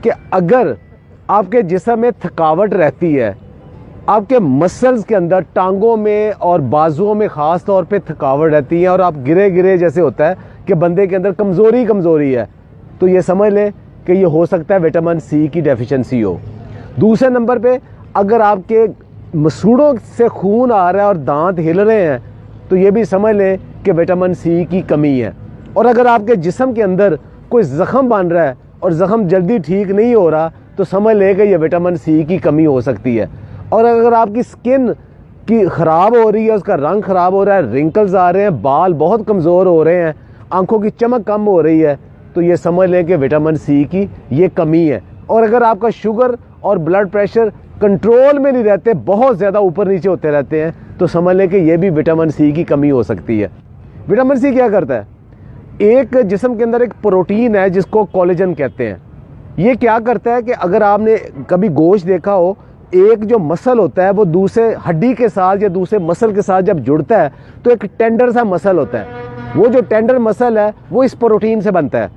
کہ اگر آپ کے جسم میں تھکاوٹ رہتی ہے، آپ کے مسلز کے اندر ٹانگوں میں اور بازوؤں میں خاص طور پہ تھکاوٹ رہتی ہے اور آپ گرے گرے جیسے ہوتا ہے کہ بندے کے اندر کمزوری ہے، تو یہ سمجھ لیں کہ یہ ہو سکتا ہے وٹامن سی کی ڈیفیشنسی ہو۔ دوسرے نمبر پہ اگر آپ کے مسوڑوں سے خون آ رہا ہے اور دانت ہل رہے ہیں تو یہ بھی سمجھ لیں کہ وٹامن سی کی کمی ہے۔ اور اگر آپ کے جسم کے اندر کوئی زخم بن رہا ہے اور زخم جلدی ٹھیک نہیں ہو رہا تو سمجھ لیں کہ یہ وٹامن سی کی کمی ہو سکتی ہے۔ اور اگر آپ کی سکن کی خراب ہو رہی ہے، اس کا رنگ خراب ہو رہا ہے، رنکلز آ رہے ہیں، بال بہت کمزور ہو رہے ہیں، آنکھوں کی چمک کم ہو رہی ہے، تو یہ سمجھ لیں کہ وٹامن سی کی یہ کمی ہے۔ اور اگر آپ کا شوگر اور بلڈ پریشر کنٹرول میں نہیں رہتے، بہت زیادہ اوپر نیچے ہوتے رہتے ہیں، تو سمجھ لیں کہ یہ بھی وٹامن سی کی کمی ہو سکتی ہے۔ وٹامن سی کیا کرتا ہے؟ ایک جسم کے اندر ایک پروٹین ہے جس کو کولیجن کہتے ہیں۔ یہ کیا کرتا ہے کہ اگر آپ نے کبھی گوشت دیکھا ہو، ایک جو مسل ہوتا ہے وہ دوسرے ہڈی کے ساتھ یا دوسرے مسل کے ساتھ جب جڑتا ہے تو ایک ٹینڈر سا مسل ہوتا ہے، وہ جو ٹینڈر مسل ہے وہ اس پروٹین سے بنتا ہے،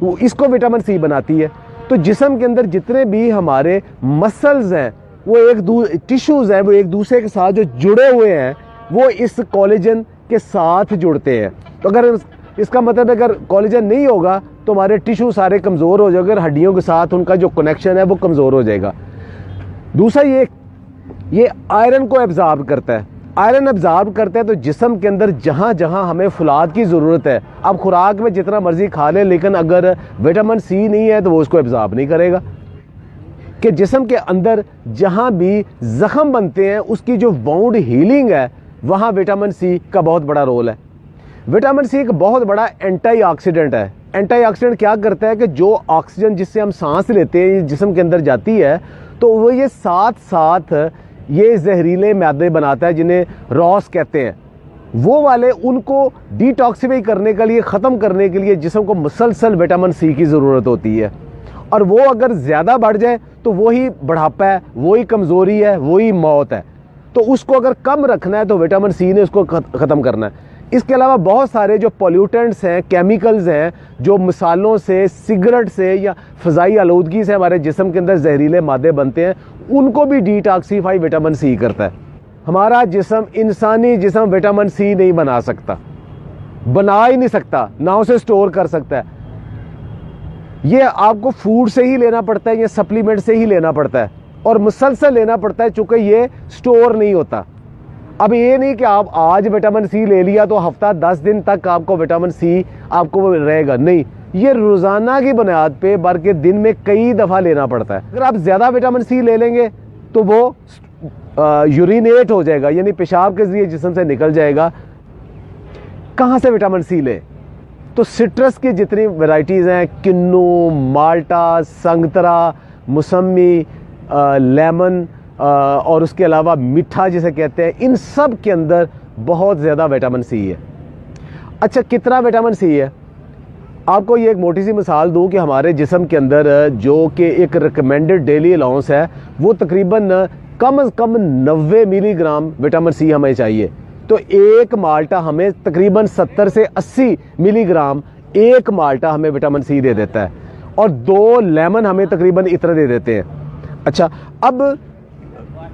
وہ اس کو وٹامن سی بناتی ہے۔ تو جسم کے اندر جتنے بھی ہمارے مسلز ہیں، وہ ٹیشوز ہیں، وہ ایک دوسرے کے ساتھ جو جڑے ہوئے ہیں وہ اس کولیجن کے ساتھ جڑتے ہیں۔ تو اگر اس کا مطلب اگر کولیجن نہیں ہوگا تو ہمارے ٹیشو سارے کمزور ہو جائیں گے، ہڈیوں کے ساتھ ان کا جو کنیکشن ہے وہ کمزور ہو جائے گا۔ دوسرا یہ آئرن کو ایبزارب کرتا ہے۔ آئرن ایبزارب کرتا ہے تو جسم کے اندر جہاں جہاں ہمیں فولاد کی ضرورت ہے، آپ خوراک میں جتنا مرضی کھا لیں لیکن اگر وٹامن سی نہیں ہے تو وہ اس کو ایبزارب نہیں کرے گا۔ کہ جسم کے اندر جہاں بھی زخم بنتے ہیں اس کی جو وونڈ ہیلنگ ہے وہاں وٹامن سی کا بہت بڑا رول ہے۔ وٹامن سی ایک بہت بڑا اینٹی آکسیڈنٹ ہے۔ اینٹی آکسیڈنٹ کیا کرتا ہے کہ جو آکسیجن جس سے ہم سانس لیتے ہیں جسم کے اندر جاتی ہے تو وہ یہ ساتھ یہ زہریلے مادے بناتا ہے جنہیں راس کہتے ہیں، وہ والے ان کو ڈی ٹاکسیفائی کرنے کے لیے، ختم کرنے کے لیے جسم کو مسلسل وٹامن سی کی ضرورت ہوتی ہے۔ اور وہ اگر زیادہ بڑھ جائے تو وہی بڑھاپا ہے، وہی کمزوری ہے، وہی موت ہے۔ تو اس کو اگر کم رکھنا ہے تو وٹامن سی نے اس کو ختم کرنا ہے۔ اس کے علاوہ بہت سارے جو پولیوٹنٹس ہیں، کیمیکلز ہیں، جو مسالوں سے، سگریٹ سے یا فضائی آلودگی سے ہمارے جسم کے اندر زہریلے مادے بنتے ہیں، ان کو بھی ڈی ٹاکسیفائی وٹامن سی کرتا ہے۔ ہمارا جسم، انسانی جسم وٹامن سی نہیں بنا سکتا، بنا ہی نہیں سکتا، نہ اسے سٹور کر سکتا ہے۔ یہ آپ کو فوڈ سے ہی لینا پڑتا ہے یا سپلیمنٹ سے ہی لینا پڑتا ہے اور مسلسل لینا پڑتا ہے چونکہ یہ سٹور نہیں ہوتا۔ اب یہ نہیں کہ آپ آج وٹامن سی لے لیا تو ہفتہ 10 دن تک آپ کو وٹامن سی آپ کو رہے گا، نہیں، یہ روزانہ کی بنیاد پہ بلکہ دن میں کئی دفعہ لینا پڑتا ہے۔ اگر آپ زیادہ وٹامن سی لے لیں گے تو وہ یورینیٹ ہو جائے گا، یعنی پیشاب کے ذریعے جسم سے نکل جائے گا۔ کہاں سے وٹامن سی لیں؟ تو سٹرس کی جتنی ورائٹیز ہیں، کنو، مالٹا، سنگترا، موسمی، لیمن اور اس کے علاوہ میٹھا جسے کہتے ہیں، ان سب کے اندر بہت زیادہ وٹامن سی ہے۔ اچھا، کتنا وٹامن سی ہے؟ آپ کو یہ ایک موٹی سی مثال دوں کہ ہمارے جسم کے اندر جو کہ ایک ریکمینڈڈ ڈیلی الاؤنس ہے وہ تقریباً کم از کم 90 ملی گرام وٹامن سی ہمیں چاہیے۔ تو ایک مالٹا ہمیں تقریباً 70 سے 80 ملی گرام ایک مالٹا ہمیں وٹامن سی دے دیتا ہے، اور 2 لیمن ہمیں تقریباً اتنا دے دیتے ہیں۔ اچھا، اب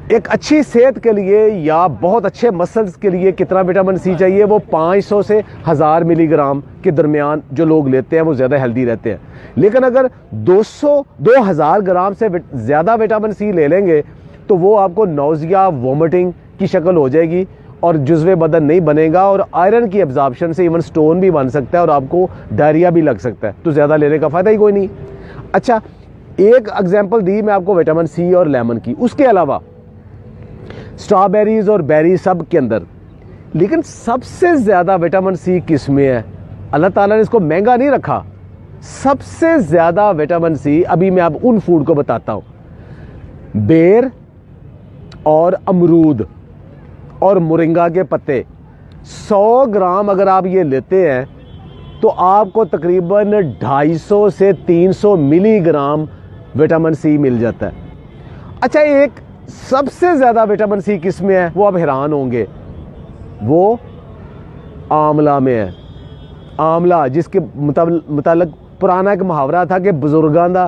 ایک اچھی صحت کے لیے یا بہت اچھے مسلز کے لیے کتنا وٹامن سی چاہیے؟ وہ 500 سے 1000 ملی گرام کے درمیان جو لوگ لیتے ہیں وہ زیادہ ہیلدی رہتے ہیں۔ لیکن اگر 2000 گرام سے زیادہ وٹامن سی لے لیں گے تو وہ آپ کو نوزیا، وومٹنگ کی شکل ہو جائے گی اور جزو بدن نہیں بنے گا، اور آئرن کی ایبزارپشن سے ایون سٹون بھی بن سکتا ہے اور آپ کو ڈائریا بھی لگ سکتا ہے، تو زیادہ لینے کا فائدہ ہی کوئی نہیں۔ اچھا، ایک اگزامپل دی میں آپ کو وٹامن سی اور لیمن کی، اس کے علاوہ اسٹرابیریز اور بیری سب کے اندر، لیکن سب سے زیادہ وٹامن سی کس میں ہے؟ اللہ تعالیٰ نے اس کو مہنگا نہیں رکھا۔ سب سے زیادہ وٹامن سی ابھی میں اب ان فوڈ کو بتاتا ہوں، بیر اور امرود اور مورنگا کے پتے۔ 100 گرام اگر آپ یہ لیتے ہیں تو آپ کو تقریباً 250 سے 300 ملی گرام وٹامن سی مل جاتا ہے۔ اچھا، ایک سب سے زیادہ وٹامن سی کس میں ہے؟ وہ آپ حیران ہوں گے، وہ آملہ میں ہے۔ آملہ، جس کے متعلق پرانا ایک محاورہ تھا کہ بزرگاں دا